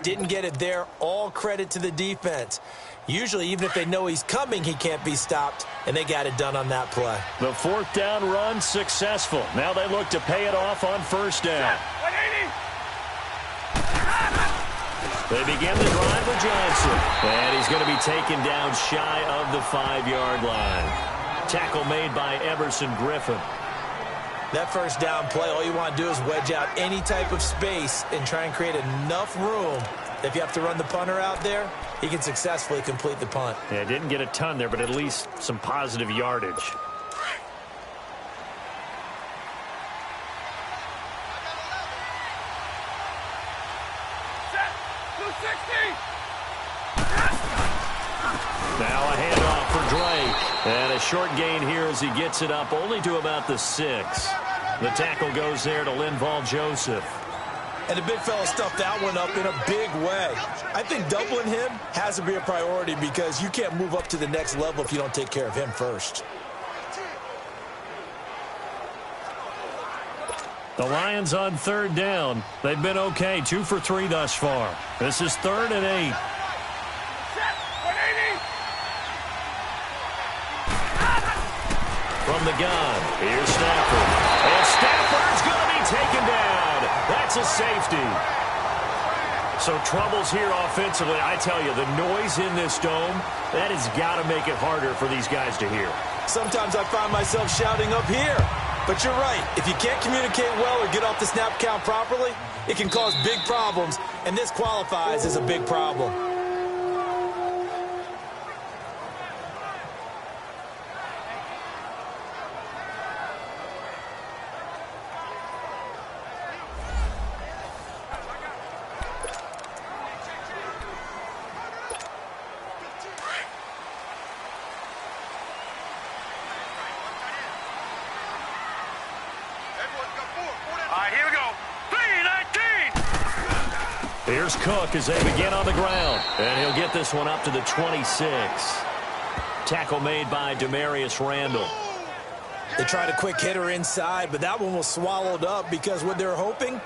didn't get it there. All credit to the defense. Usually, even if they know he's coming, he can't be stopped, and they got it done on that play. The fourth down run successful. Now they look to pay it off on first down. They begin the drive with Johnson. And he's going to be taken down shy of the 5-yard line. Tackle made by Everson Griffin. That first down play, all you want to do is wedge out any type of space and try and create enough room. If you have to run the punter out there, he can successfully complete the punt. Yeah, didn't get a ton there, but at least some positive yardage. Now a handoff for Drake. And a short gain here as he gets it up only to about the 6. The tackle goes there to Linval Joseph. And the big fella stuffed that one up in a big way. I think doubling him has to be a priority because you can't move up to the next level if you don't take care of him first. The Lions on third down. They've been okay, 2 for 3 thus far. This is 3rd and 8. From the gun, here's Stafford. And Stafford's going to be taken down. That's a safety. So troubles here offensively. I tell you, the noise in this dome, that has got to make it harder for these guys to hear. Sometimes I find myself shouting up here. But you're right. If you can't communicate well or get off the snap count properly, it can cause big problems, and this qualifies as a big problem. Here's Cook as they begin on the ground. And he'll get this one up to the 26. Tackle made by Demarius Randall. They tried a quick hitter inside, but that one was swallowed up because what they're hoping,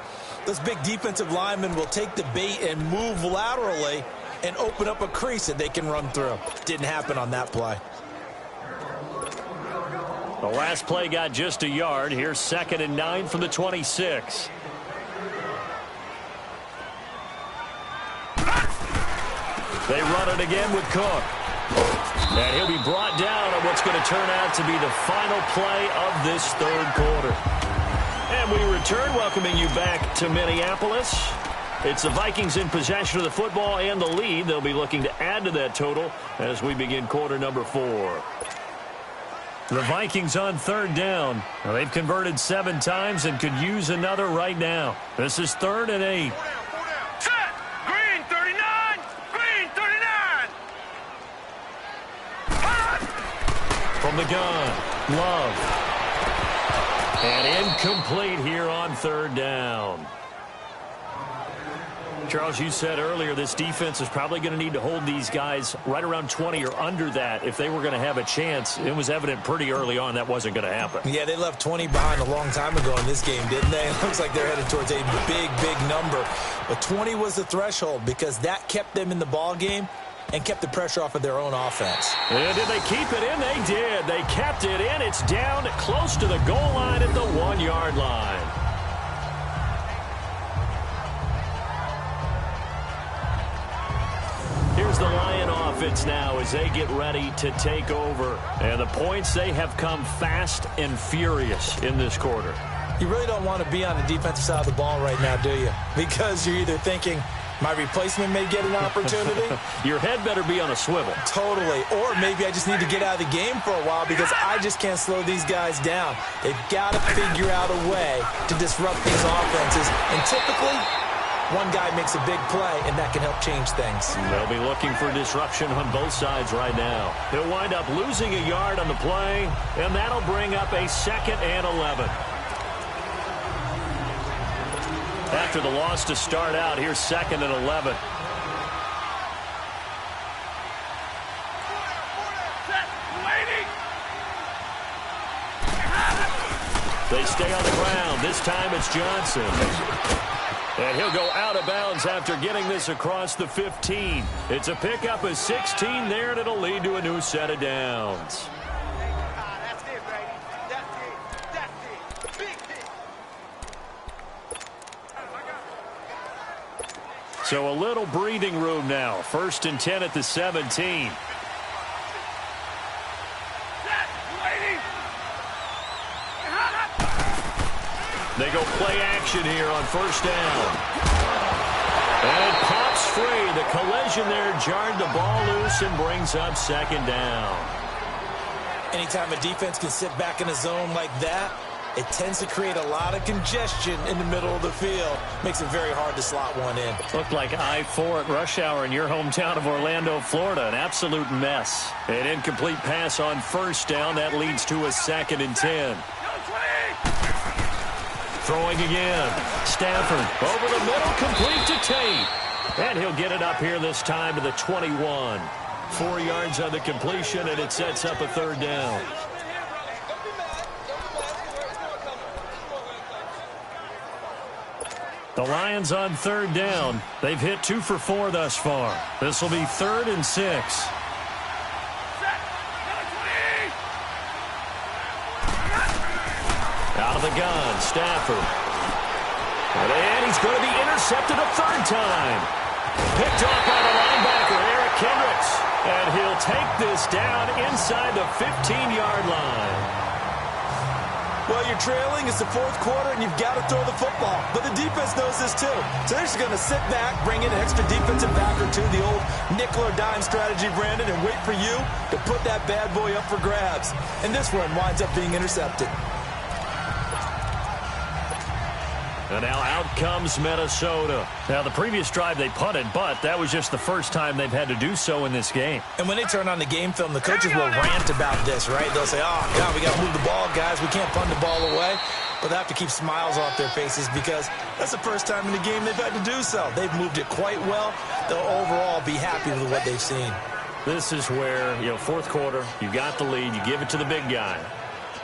this big defensive lineman will take the bait and move laterally and open up a crease that they can run through. Didn't happen on that play. The last play got just a yard. Here's 2nd and 9 from the 26. They run it again with Cook. And he'll be brought down on what's going to turn out to be the final play of this 3rd quarter. And we return, welcoming you back to Minneapolis. It's the Vikings in possession of the football and the lead. They'll be looking to add to that total as we begin quarter number 4. The Vikings on 3rd down. Now, they've converted 7 times and could use another right now. This is 3rd and 8. From the gun, Love. And incomplete here on 3rd down. Charles, you said earlier this defense is probably going to need to hold these guys right around 20 or under that if they were going to have a chance. It was evident pretty early on that wasn't going to happen. Yeah, they left 20 behind a long time ago in this game, didn't they? It looks like they're headed towards a big, big number. But 20 was the threshold because that kept them in the ball game and kept the pressure off of their own offense. And did they keep it in? They did. They kept it in. It's down close to the goal line at the 1-yard line. Here's the Lion offense now as they get ready to take over. And the points, they have come fast and furious in this quarter. You really don't want to be on the defensive side of the ball right now, do you? Because you're either thinking, my replacement may get an opportunity. Your head better be on a swivel. Totally. Or maybe I just need to get out of the game for a while because I just can't slow these guys down. They've got to figure out a way to disrupt these offenses. And typically, one guy makes a big play, and that can help change things. They'll be looking for disruption on both sides right now. He'll wind up losing a yard on the play, and that'll bring up a 2nd and 11. After the loss to start out, here's 2nd and 11. They stay on the ground. This time it's Johnson. And he'll go out of bounds after getting this across the 15. It's a pickup of 16 there, and it'll lead to a new set of downs. That's it, baby. That's it. That's it. Big hit. So a little breathing room now. 1st and 10 at the 17. They go play action here on 1st down. And it pops free. The collision there jarred the ball loose and brings up 2nd down. Anytime a defense can sit back in a zone like that, it tends to create a lot of congestion in the middle of the field. Makes it very hard to slot one in. Looked like I-4 at rush hour in your hometown of Orlando, Florida. An absolute mess. An incomplete pass on 1st down. That leads to a 2nd and 10. Throwing again. Stafford over the middle, complete to Tate. And he'll get it up here this time to the 21. 4 yards on the completion, and it sets up a 3rd down. The Lions on 3rd down. They've hit 2 for 4 thus far. This will be 3rd and 6. Out of the gun, Stafford. And he's going to be intercepted a 3rd time. Picked off by the linebacker, Eric Kendricks. And he'll take this down inside the 15-yard line. Well, you're trailing. It's the 4th quarter, and you've got to throw the football. But the defense knows this, too. So they're just going to sit back, bring in an extra defensive back or two, the old nickel or dime strategy, Brandon, and wait for you to put that bad boy up for grabs. And this one winds up being intercepted. And now out comes Minnesota. Now, the previous drive they punted, but that was just the first time they've had to do so in this game. And when they turn on the game film, the coaches will rant about this, right? They'll say, oh, God, we got to move the ball, guys. We can't punt the ball away. But they have to keep smiles off their faces because that's the first time in the game they've had to do so. They've moved it quite well. They'll overall be happy with what they've seen. This is where, 4th quarter, you got the lead, you give it to the big guy.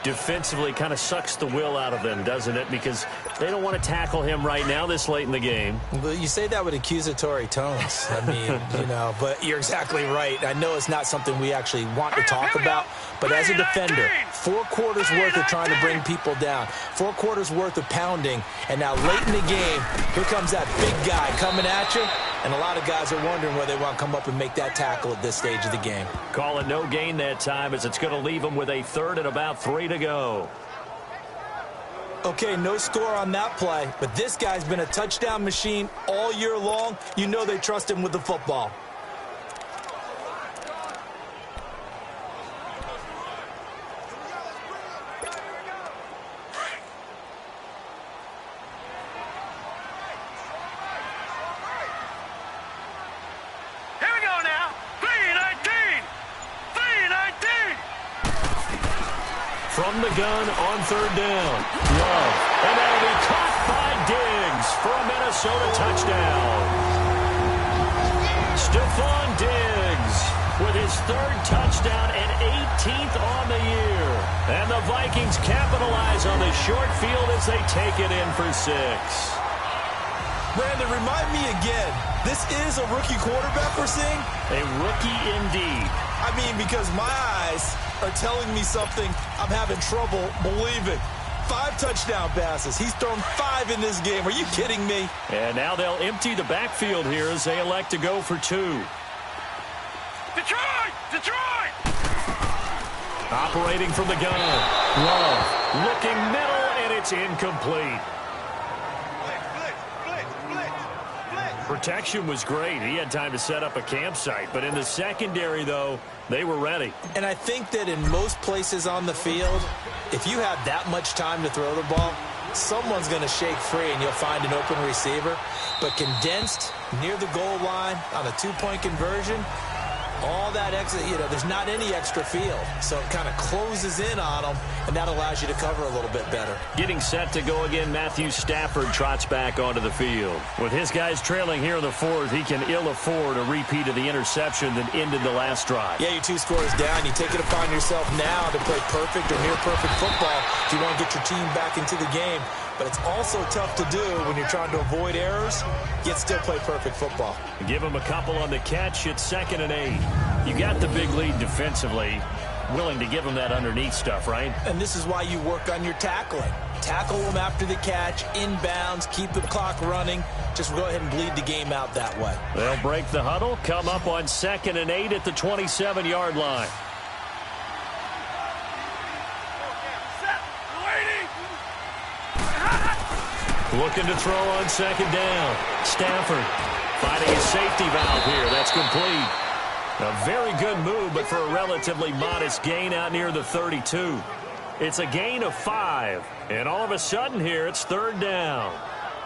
Defensively kind of sucks the will out of them, doesn't it? Because they don't want to tackle him right now this late in the game. Well, you say that with accusatory tones. I mean, but you're exactly right. I know it's not something we actually want to talk about, but as a defender, 4 quarters worth of trying to bring people down, 4 quarters worth of pounding, and now late in the game, here comes that big guy coming at you, and a lot of guys are wondering whether they want to come up and make that tackle at this stage of the game. Call it no gain that time as it's going to leave them with a 3rd and about 3 to go. Okay, no score on that play, but this guy's been a touchdown machine all year long. You know they trust him with the football. From the gun on 3rd down. Love. And that'll be caught by Diggs for a Minnesota touchdown. Stephon Diggs with his 3rd touchdown and 18th on the year. And the Vikings capitalize on the short field as they take it in for 6. Brandon, remind me again, this is a rookie quarterback we're seeing? A rookie indeed. I mean, because my eyes are telling me something I'm having trouble believing. 5 touchdown passes. He's thrown 5 in this game. Are you kidding me? And now they'll empty the backfield here as they elect to go for 2. Detroit! Detroit! Operating from the gun. Love looking middle, and it's incomplete. Protection was great. He had time to set up a campsite. But in the secondary, though, they were ready. And I think that in most places on the field, if you have that much time to throw the ball, someone's going to shake free and you'll find an open receiver. But condensed near the goal line on a 2-point conversion, all that extra, there's not any extra field. So it kind of closes in on them, and that allows you to cover a little bit better. Getting set to go again, Matthew Stafford trots back onto the field. With his guys trailing here in the 4th, he can ill afford a repeat of the interception that ended the last drive. Yeah, you're 2 scores down. You take it upon yourself now to play perfect or near perfect football if you want to get your team back into the game. but it's also tough to do when you're trying to avoid errors, yet still play perfect football. Give him a couple on the catch. It's 2nd and 8. You got the big lead defensively. Willing to give him that underneath stuff, right? And this is why you work on your tackling. Tackle them after the catch, inbounds, keep the clock running. Just go ahead and bleed the game out that way. They'll break the huddle, come up on 2nd and 8 at the 27-yard line. Looking to throw on 2nd down. Stafford finding his safety valve here. That's complete. A very good move, but for a relatively modest gain out near the 32. It's a gain of 5. And all of a sudden here, it's 3rd down.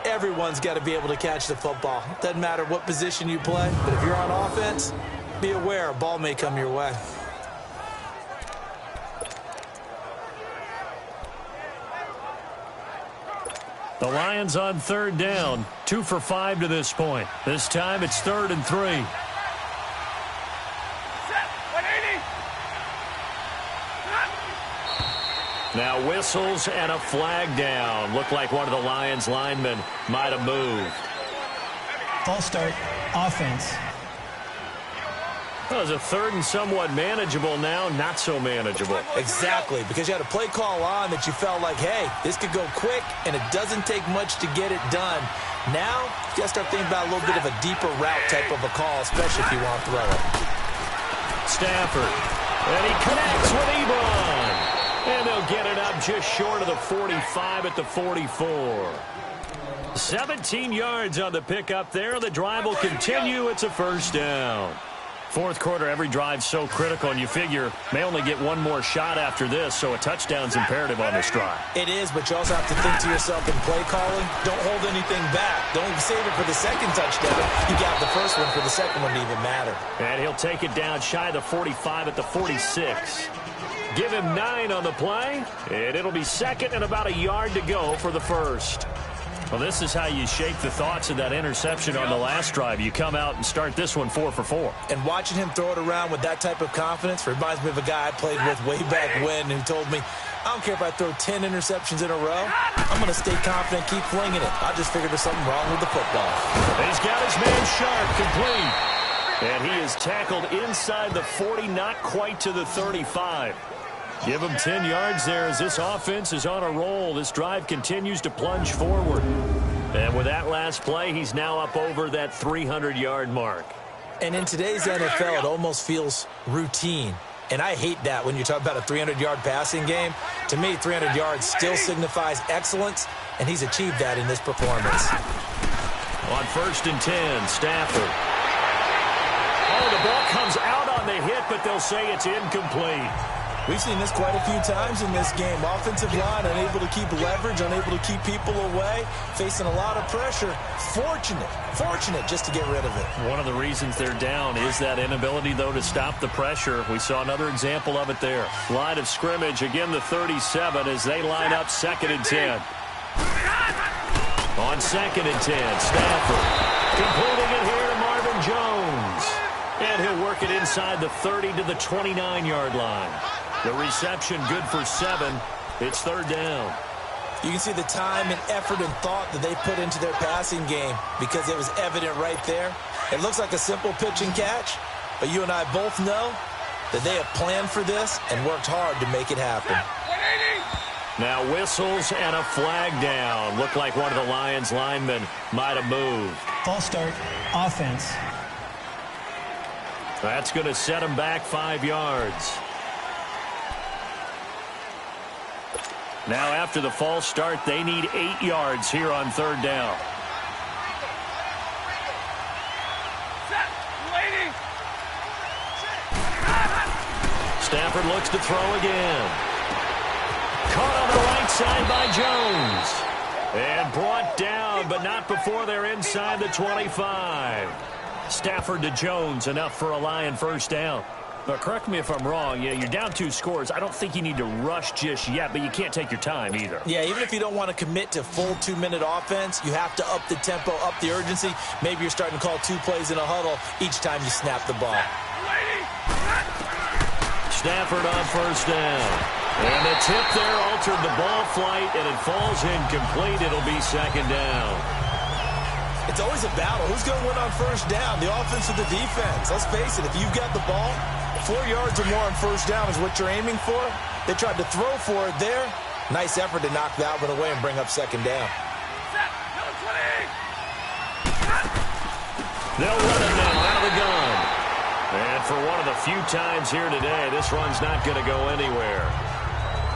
Everyone's got to be able to catch the football. Doesn't matter what position you play, but if you're on offense, be aware a ball may come your way. The Lions on 3rd down. 2 for 5 to this point. This time it's 3rd and 3. Now whistles and a flag down. Looked like one of the Lions linemen might have moved. False start, offense. Well, it was a 3rd and somewhat manageable, now not so manageable. Exactly, because you had a play call on that you felt like, hey, this could go quick, and it doesn't take much to get it done. Now, you got to start thinking about a little bit of a deeper route type of a call, especially if you want to throw it. Stafford, and he connects with Ebron. And they'll get it up just short of the 45 at the 44. 17 yards on the pickup there. The drive will continue. It's a 1st down. 4th quarter, every drive's so critical, and you figure may only get one more shot after this, so a touchdown's imperative on this drive. It is, but you also have to think to yourself in play calling, don't hold anything back. Don't save it for the 2nd touchdown. You got the 1st one for the 2nd one to even matter. And he'll take it down shy of the 45 at the 46. Give him 9 on the play, and it'll be 2nd and about a yard to go for the 1st. Well, this is how you shake the thoughts of that interception on the last drive. You come out and start this one 4 for 4. And watching him throw it around with that type of confidence reminds me of a guy I played with way back when who told me, I don't care if I throw 10 interceptions in a row. I'm going to stay confident, keep flinging it. I just figured there's something wrong with the football. He's got his man Sharp complete. And he is tackled inside the 40, not quite to the 35. Give him 10 yards there as this offense is on a roll. This drive continues to plunge forward. And with that last play, he's now up over that 300-yard mark. And in today's NFL, it almost feels routine. And I hate that when you talk about a 300-yard passing game. To me, 300 yards still signifies excellence, and he's achieved that in this performance. On 1st and 10, Stafford. Oh, the ball comes out on the hit, but they'll say it's incomplete. We've seen this quite a few times in this game. Offensive line unable to keep leverage, unable to keep people away, facing a lot of pressure. Fortunate just to get rid of it. One of the reasons they're down is that inability, though, to stop the pressure. We saw another example of it there. Line of scrimmage, again the 37 as they line up 2nd and 10. On 2nd and 10, Stafford completing it here to Marvin Jones. And he'll work it inside the 30 to the 29-yard line. The reception good for 7. It's 3rd down. You can see the time and effort and thought that they put into their passing game because it was evident right there. It looks like a simple pitch and catch, but you and I both know that they have planned for this and worked hard to make it happen. Now whistles and a flag down. Looked like one of the Lions linemen might have moved. False start, offense. That's going to set him back 5 yards. Now after the false start, they need 8 yards here on 3rd down. Stafford looks to throw again. Caught on the right side by Jones. And brought down, but not before they're inside the 25. Stafford to Jones, enough for a Lion 1st down. But correct me if I'm wrong, you're down 2 scores. I don't think you need to rush just yet, but you can't take your time either. Yeah, even if you don't want to commit to full 2-minute offense, you have to up the tempo, up the urgency. Maybe you're starting to call 2 plays in a huddle each time you snap the ball. Stafford on 1st down. And the tip there altered the ball flight, and it falls incomplete. It'll be second down. It's always a battle. Who's going to win on first down, the offense or the defense? Let's face it, if you've got the ball, 4 yards or more on first down is what you're aiming for. They tried to throw for it there. Nice effort to knock that one away and bring up second down. They'll run it now out of the gun. And for one of the few times here today, this run's not going to go anywhere.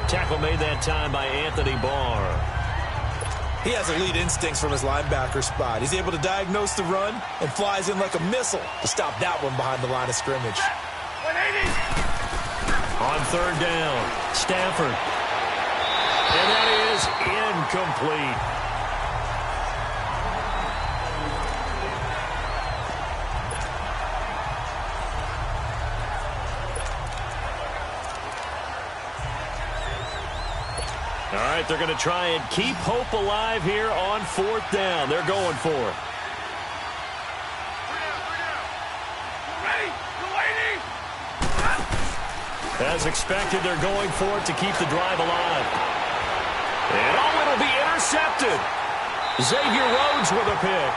Tackle made that time by Anthony Barr. He has elite instincts from his linebacker spot. He's able to diagnose the run and flies in like a missile to stop that one behind the line of scrimmage. 180. On third down, Stafford. And that is incomplete. All right, they're going to try and keep hope alive here on fourth down. They're going for it. As expected, they're going for it to keep the drive alive. And oh, it'll be intercepted. Xavier Rhodes with a pick.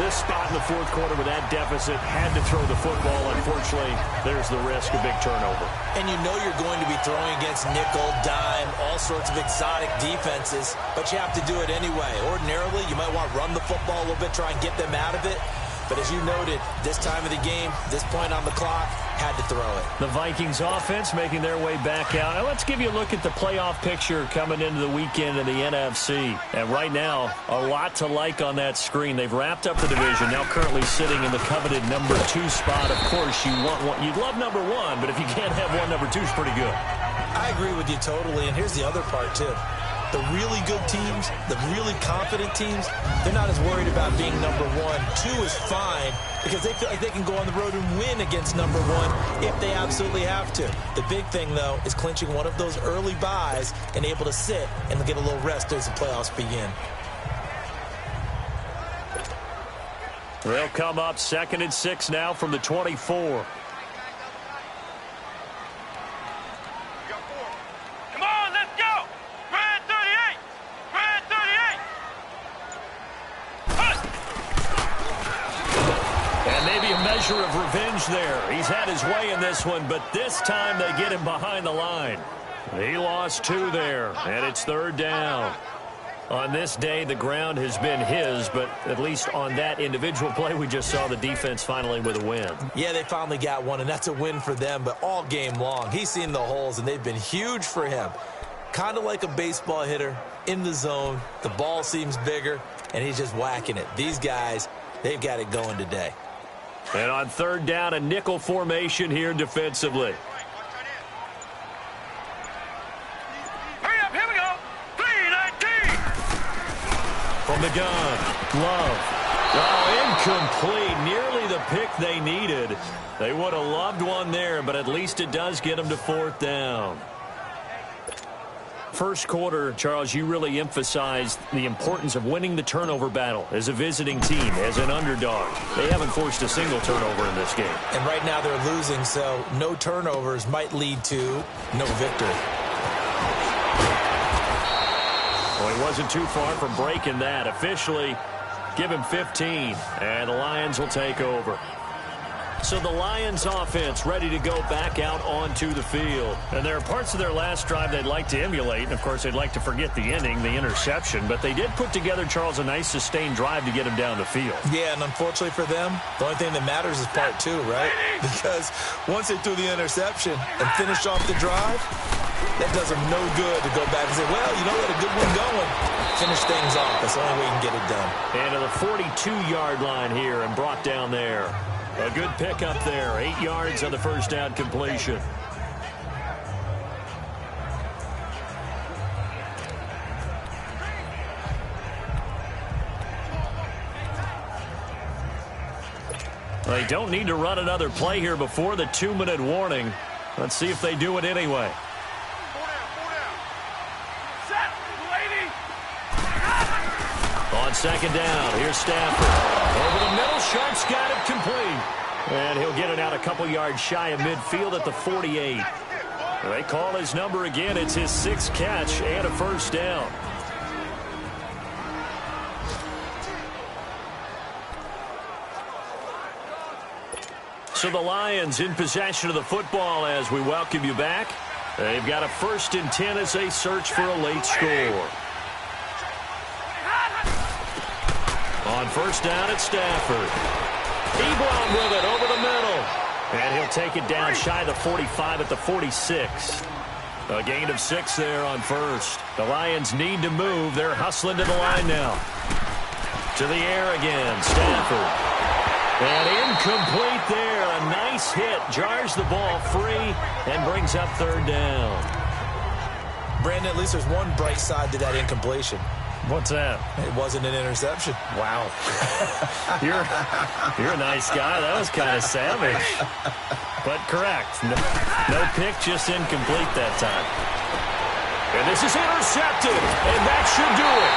This spot in the fourth quarter with that deficit had to throw the football. Unfortunately, there's the risk of big turnover. And you know you're going to be throwing against nickel, dime, all sorts of exotic defenses, but you have to do it anyway. Ordinarily, you might want to run the football a little bit, try and get them out of it. But as you noted, this time of the game, this point on the clock, had to throw it. The Vikings offense making their way back out. Now let's give you a look at the playoff picture coming into the weekend in the NFC. And right now, a lot to like on that screen. They've wrapped up the division, now currently sitting in the coveted number 2 spot. Of course, you want one. You'd love number 1, but if you can't have one, number 2 is pretty good. I agree with you totally, and here's the other part, too. The really good teams, the really confident teams, they're not as worried about being number 1. 2 is fine because they feel like they can go on the road and win against number 1 if they absolutely have to. The big thing, though, is clinching one of those early byes and able to sit and get a little rest as the playoffs begin. They'll come up 2nd and 6 now from the 24. Of revenge there. He's had his way in this one, but this time they get him behind the line. He lost 2 there, and it's third down. On this day, the ground has been his, but at least on that individual play, we just saw the defense finally with a win. Yeah, they finally got one, and that's a win for them, but all game long, he's seen the holes, and they've been huge for him. Kind of like a baseball hitter in the zone. The ball seems bigger, and he's just whacking it. These guys, they've got it going today. And on third down, a nickel formation here defensively. Hurry up, here we go. 3-19. From the gun, Love. Oh, incomplete. Nearly the pick they needed. They would have loved one there, but at least it does get them to fourth down. First quarter, Charles, you really emphasized the importance of winning the turnover battle as a visiting team, as an underdog. They haven't forced a single turnover in this game. And right now they're losing, so no turnovers might lead to no victory. Well, he wasn't too far from breaking that. Officially, give him 15, and the Lions will take over. So the Lions offense ready to go back out onto the field. And there are parts of their last drive they'd like to emulate. And, of course, they'd like to forget the ending, the interception. But they did put together, Charles, a nice sustained drive to get him down the field. Yeah, and unfortunately for them, the only thing that matters is part 2, right? Because once they threw the interception and finished off the drive, that does them no good to go back and say, well, you know what, a good one going. Finish things off. That's the only way you can get it done. And to the 42-yard line here and brought down there. A good pickup there. 8 yards on the first down completion. They don't need to run another play here before the 2-minute warning. Let's see if they do it anyway. On second down, here's Stafford. Over the middle, Sharp's got it complete. And he'll get it out a couple yards shy of midfield at the 48. They call his number again. It's his 6th catch and a first down. So the Lions in possession of the football as we welcome you back. They've got a 1st and 10 as they search for a late score. On first down, it's Stafford. Ebron with it over the middle. And he'll take it down shy of the 45 at the 46. A gain of 6 there on first. The Lions need to move. They're hustling to the line now. To the air again, Stafford. And incomplete there. A nice hit. Jars the ball free and brings up 3rd down. Brandon, at least there's one bright side to that incompletion. What's that? It wasn't an interception. Wow. You're a nice guy. That was kind of savage. But correct. No pick, just incomplete that time. And this is intercepted. And that should do it.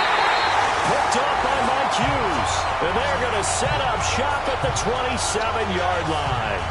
Picked off by Mike Hughes. And they're going to set up shop at the 27-yard line.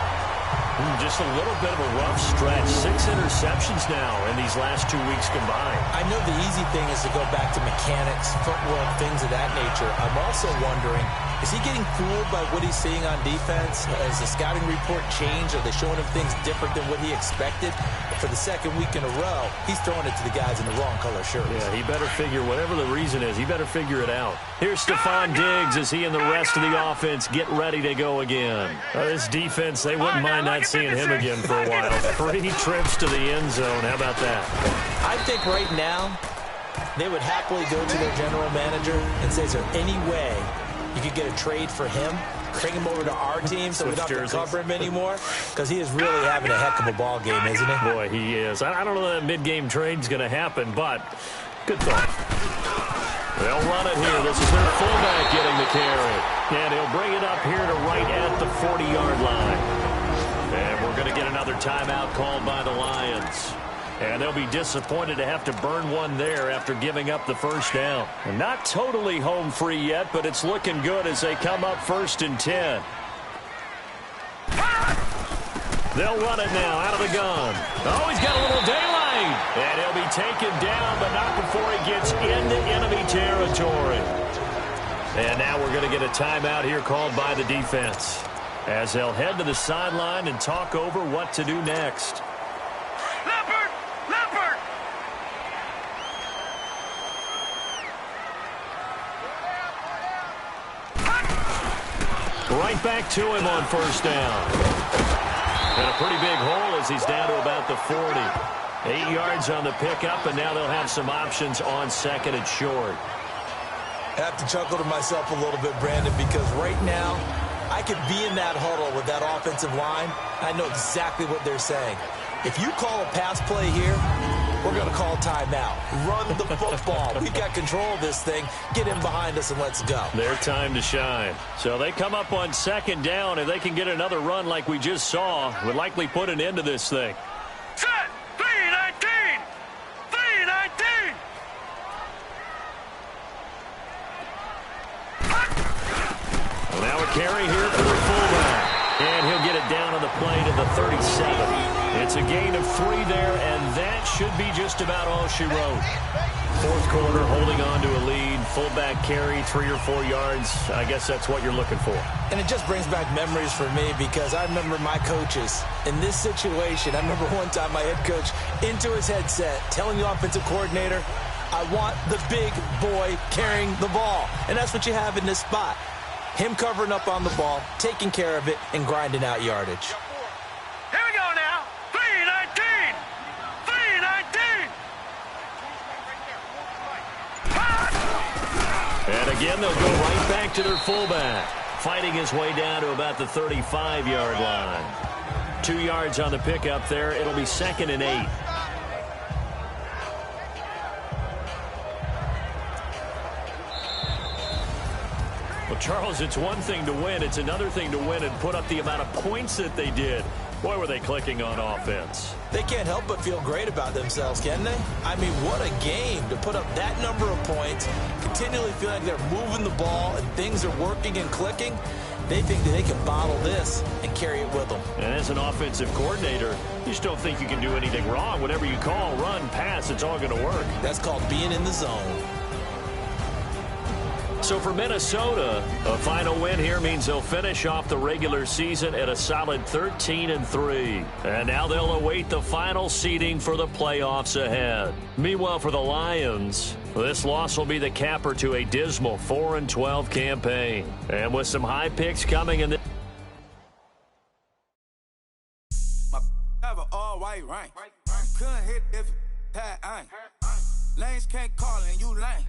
Just a little bit of a rough stretch. 6 interceptions now in these last 2 weeks combined. I know the easy thing is to go back to mechanics, footwork, things of that nature. I'm also wondering, is he getting fooled by what he's seeing on defense? Has the scouting report changed? Are they showing him things different than what he expected? For the 2nd week in a row, he's throwing it to the guys in the wrong color shirts. Yeah, he better figure, whatever the reason is, he better figure it out. Here's Stephon Diggs as he and the rest of the offense get ready to go again. This defense, they wouldn't mind not seeing him again for a while. 3 trips to the end zone. How about that? I think right now, they would happily go to their general manager and say, is there any way you could get a trade for him? Bring him over to our team so we don't have to cover him anymore? Because he is really having a heck of a ball game, isn't he? Boy, he is. I don't know that mid-game trade's going to happen, but good thought. They'll run it here. This is their fullback getting the carry. And he'll bring it up here to right at the 40-yard line. And we're going to get another timeout called by the Lions. And they'll be disappointed to have to burn one there after giving up the first down. And not totally home free yet, but it's looking good as they come up 1st and 10. They'll run it now out of the gun. Oh, he's got a little daylight. And he'll be taken down, but not before he gets into enemy territory. And now we're going to get a timeout here called by the defense, as they'll head to the sideline and talk over what to do next. Right back to him on first down. And a pretty big hole as he's down to about the 40. 8 yards on the pickup, and now they'll have some options on 2nd and short. I have to chuckle to myself a little bit, Brandon, because right now I could be in that huddle with that offensive line. I know exactly what they're saying. If you call a pass play here, we're going to call timeout. Run the football. We've got control of this thing. Get in behind us and let's go. Their time to shine. So they come up on 2nd down. If they can get another run like we just saw, would likely put an end to this thing. Set! 3-19! 3-19! Well, now a carry here for the fullback. And he'll get it down on the play to the 37. It's a gain of 3 there, and that should be just about all she wrote. 4th quarter, holding on to a lead. Fullback carry, 3 or 4 yards. I guess that's what you're looking for. And it just brings back memories for me because I remember my coaches in this situation. I remember one time my head coach into his headset telling the offensive coordinator, I want the big boy carrying the ball. And that's what you have in this spot. Him covering up on the ball, taking care of it, and grinding out yardage. Here we go now. 3-19! 3-19! And again, they'll go right back to their fullback, fighting his way down to about the 35-yard line. 2 yards on the pickup there. It'll be 2nd and 8. Well, Charles, it's one thing to win. It's another thing to win and put up the amount of points that they did. Boy, were they clicking on offense. They can't help but feel great about themselves, can they? I mean, what a game to put up that number of points, continually feel like they're moving the ball and things are working and clicking. They think that they can bottle this and carry it with them. And as an offensive coordinator, you just don't think you can do anything wrong. Whatever you call, run, pass, it's all going to work. That's called being in the zone. So for Minnesota, a final win here means they'll finish off the regular season at a solid 13-3. And now they'll await the final seeding for the playoffs ahead. Meanwhile, for the Lions, this loss will be the capper to a dismal 4-12 campaign. And with some high picks coming in the have an all-white rank. Couldn't hit if it had ain't. Lanes can't call and you lame.